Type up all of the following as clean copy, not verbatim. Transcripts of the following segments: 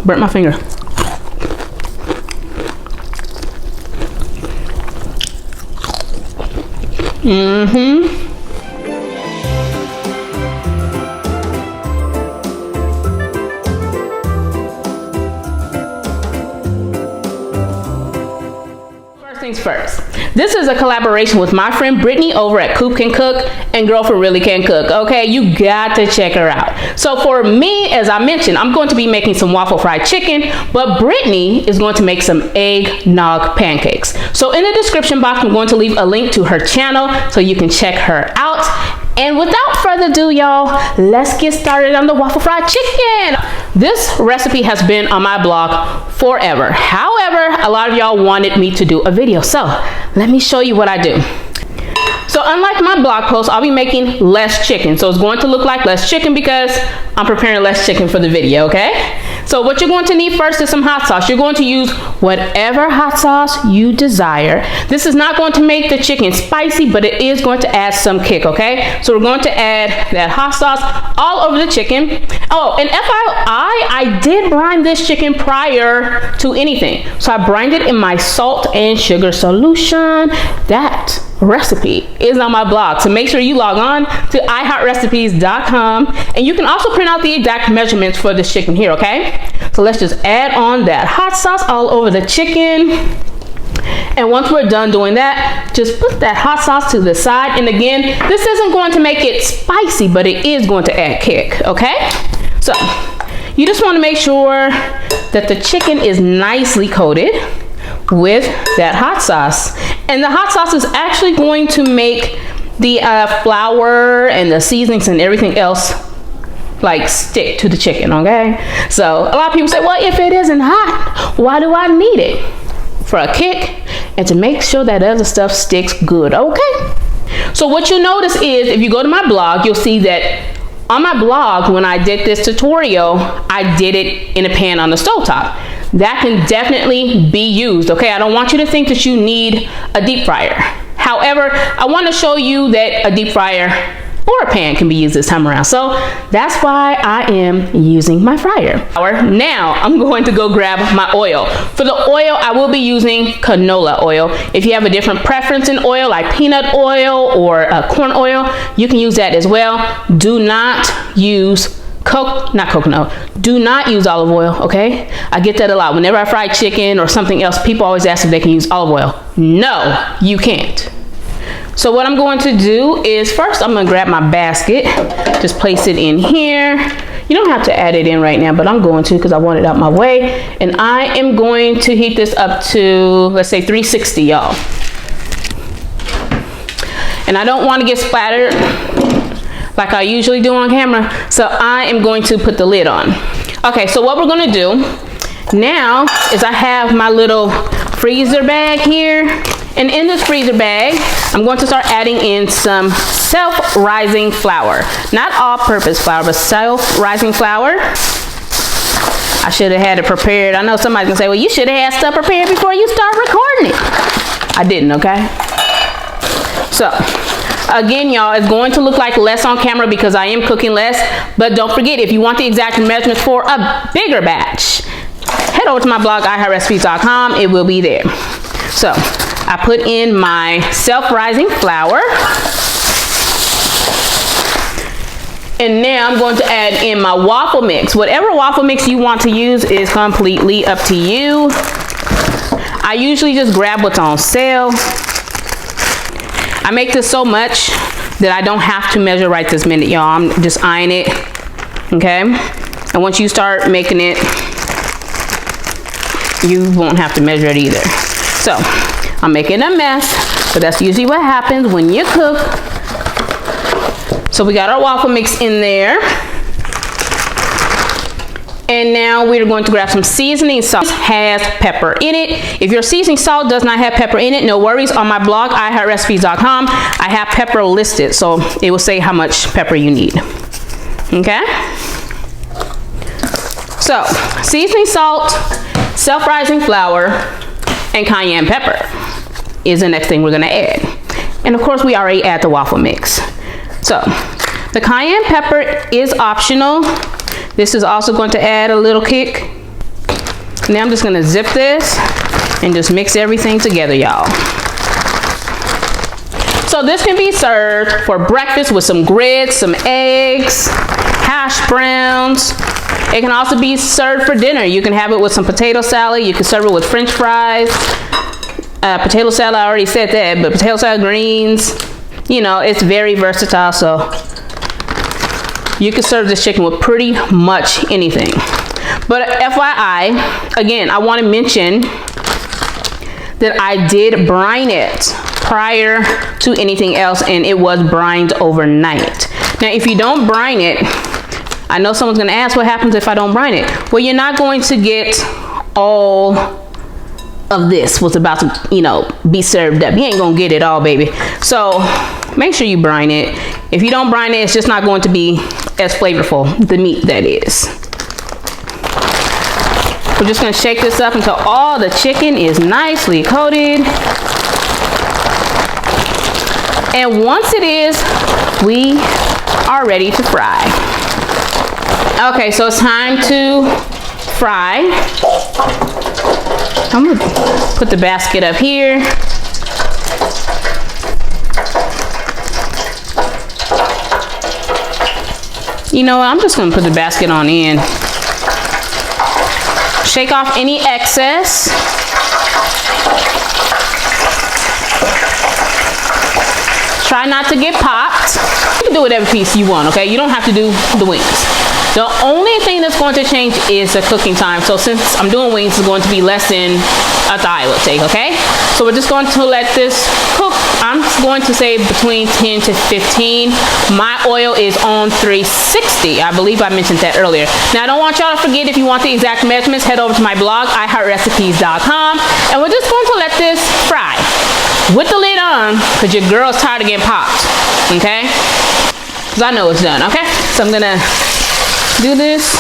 Burnt my finger. First, this is a collaboration with my friend Brittany over at Coop Can Cook and Girlfriend Really Can Cook. Okay, you got to check her out. So for me, as I mentioned, I'm going to be making some waffle fried chicken, but Brittany is going to make some eggnog pancakes. So in the description box, I'm going to leave a link to her channel so you can check her out. And without further ado, y'all, let's get started on the waffle fried chicken. This recipe has been on my blog forever. However, a lot of y'all wanted me to do a video. So let me show you what I do. So unlike my blog post, I'll be making less chicken. So it's going to look like less chicken because I'm preparing less chicken for the video, okay? So what you're going to need first is some hot sauce. You're going to use whatever hot sauce you desire. This is not going to make the chicken spicy, but it is going to add some kick, okay? So we're going to add that hot sauce all over the chicken. Oh, and FYI, I did brine this chicken prior to anything. So I brined it in my salt and sugar solution. That recipe is on my blog, so make sure you log on to iHeartRecipes.com, and you can also print out the exact measurements for this chicken here, okay? So let's just add on that hot sauce all over the chicken. And once we're done doing that, just put that hot sauce to the side. And again, this isn't going to make it spicy, but it is going to add kick, okay? So you just want to make sure that the chicken is nicely coated with that hot sauce. And the hot sauce is actually going to make the flour and the seasonings and everything else like stick to the chicken, okay? So a lot of people say, well, if it isn't hot, why do I need it? For a kick and to make sure that other stuff sticks good, okay? So what you'll notice is if you go to my blog, you'll see that on my blog, when I did this tutorial, I did it in a pan on the stovetop. That can definitely be used, okay? I don't want you to think that you need a deep fryer. However, I want to show you that a deep fryer or a pan can be used this time around. So that's why I am using my fryer. Now I'm going to go grab my oil. For the oil, I will be using canola oil. If you have a different preference in oil, like peanut oil or corn oil, you can use that as well. Do not use do not use olive oil, okay? I get that a lot. Whenever I fry chicken or something else, people always ask if they can use olive oil. No, you can't. So what I'm going to do is first I'm going to grab my basket, just place it in here. You don't have to add it in right now, but I'm going to because I want it out my way. And I am going to heat this up to, let's say 360, y'all. And I don't want to get splattered like I usually do on camera, so I am going to put the lid on. Okay, so what we're going to do now is I have my little freezer bag here, and in this freezer bag I'm going to start adding in some self-rising flour. Not all-purpose flour, but self-rising flour. I should have had it prepared. I know somebody's gonna say, well, you should have had stuff prepared before you start recording it. I didn't, okay? So again, y'all, it's going to look like less on camera because I am cooking less, but don't forget, if you want the exact measurements for a bigger batch, head over to my blog, iHeartRecipes.com. It will be there. So I put in my self-rising flour, and now I'm going to add in my waffle mix. Whatever waffle mix you want to use is completely up to you. I usually just grab what's on sale. I make this so much that I don't have to measure right this minute, y'all. I'm just eyeing it, okay? And once you start making it, you won't have to measure it either. So I'm making a mess, but that's usually what happens when you cook. So we got our waffle mix in there. And now we're going to grab some seasoning salt. This has pepper in it. If your seasoning salt does not have pepper in it, no worries. On my blog, iHeartRecipes.com, I have pepper listed, so it will say how much pepper you need. Okay? So, seasoning salt, self-rising flour, and cayenne pepper is the next thing we're gonna add. And of course, we already add the waffle mix. So, the cayenne pepper is optional. This is also going to add a little kick. Now I'm just gonna zip this and just mix everything together, y'all. So this can be served for breakfast with some grits, some eggs, hash browns. It can also be served for dinner. You can have it with some potato salad. You can serve it with French fries. Potato salad, I already said that, but potato salad, greens, you know, it's very versatile. So you can serve this chicken with pretty much anything. But FYI, again, I want to mention that I did brine it prior to anything else, and it was brined overnight. Now, if you don't brine it, I know someone's gonna ask what happens if I don't brine it. Well, you're not going to get all of this what's about to, you know, be served up. You ain't gonna get it all, baby. So make sure you brine it. If you don't brine it, it's just not going to be as flavorful, the meat that is. We're just gonna shake this up until all the chicken is nicely coated. And once it is, we are ready to fry. Okay, so it's time to fry. I'm gonna put the basket up here. You know what, I'm just gonna put the basket on in. Shake off any excess. Try not to get popped. You can do whatever piece you want, okay? You don't have to do the wings. The only thing that's going to change is the cooking time. So since I'm doing wings, it's going to be less than a thigh would take, okay? So we're just going to let this cook. I'm going to say between 10 to 15. My oil is on 360. I believe I mentioned that earlier. Now, I don't want y'all to forget, if you want the exact measurements, head over to my blog, iHeartRecipes.com, and we're just going to let this fry with the lid on, because your girl's tired of getting popped, okay? Because I know it's done, okay? So I'm gonna do this.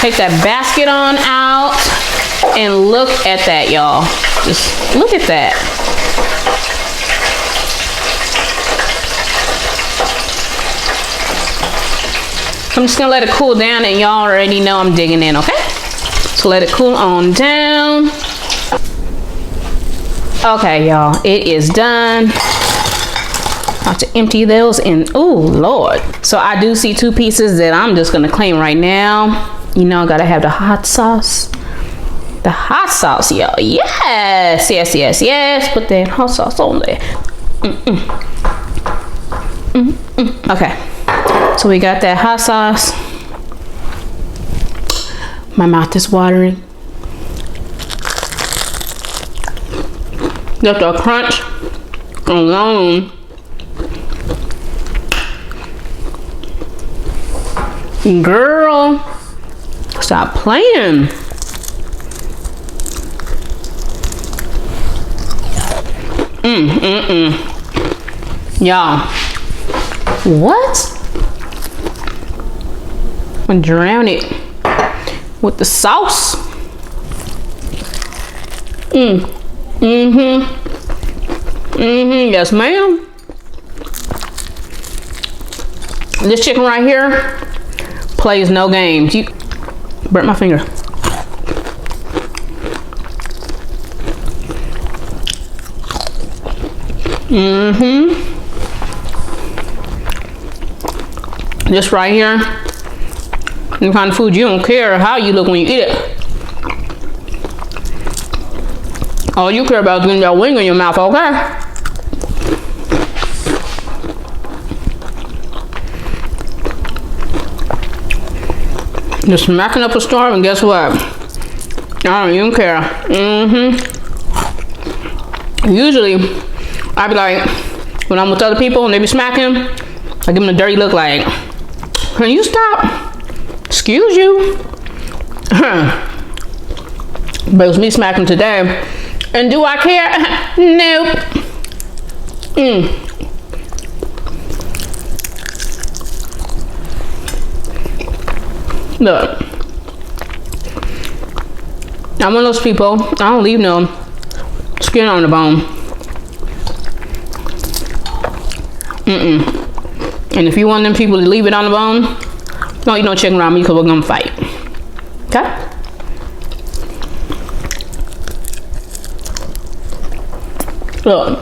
Take that basket on out, and look at that, y'all. Just look at that. I'm just gonna let it cool down, and y'all already know I'm digging in, okay? So let it cool on down. Okay, y'all, it is done. About to empty those in. Oh, Lord. So I do see 2 pieces that I'm just gonna claim right now. You know, I gotta have the hot sauce. The hot sauce, y'all. Yes, yes, yes, yes. Put that hot sauce on there. Okay, so we got that hot sauce. My mouth is watering. Got the crunch alone. Girl, stop playing. Y'all, what? I'm gonna drown it with the sauce. Yes, ma'am. This chicken right here plays no games. You burnt my finger. This right here, the kind of food you don't care how you look when you eat it. All you care about is getting that wing in your mouth, okay? Just smacking up a storm, and guess what? I don't even care. Usually, I be like, when I'm with other people and they be smacking, I give them a dirty look like, can you stop? Excuse you. But it was me smacking today. And do I care? Nope. Look, I'm one of those people, I don't leave no skin on the bone. And if you want them people to leave it on the bone, Don't eat no chicken around me because we're gonna fight. Okay? Look.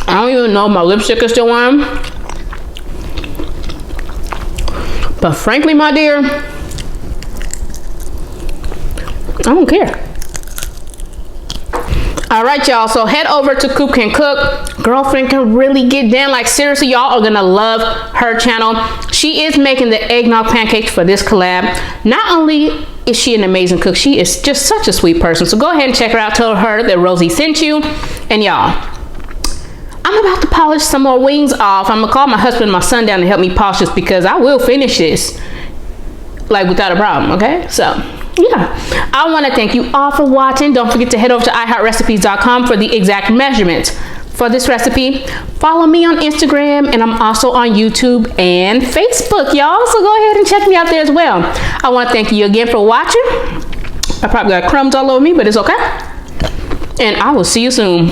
I don't even know if my lipstick is still on. But frankly, my dear, I don't care. All right, y'all, so head over to Coop Can Cook. Girlfriend can really get down. Like, seriously, y'all are gonna love her channel. She is making the eggnog pancakes for this collab. Not only is she an amazing cook, she is just such a sweet person. So go ahead and check her out. Tell her that Rosie sent you. And y'all, I'm about to polish some more wings off. I'm gonna call my husband and my son down to help me polish this because I will finish this like without a problem, okay? So yeah, I want to thank you all for watching. Don't forget to head over to iHeartRecipes.com for the exact measurements for this recipe. Follow me on Instagram, and I'm also on YouTube and Facebook, y'all. So go ahead and check me out there as well. I want to thank you again for watching. I probably got crumbs all over me, but it's okay. And I will see you soon.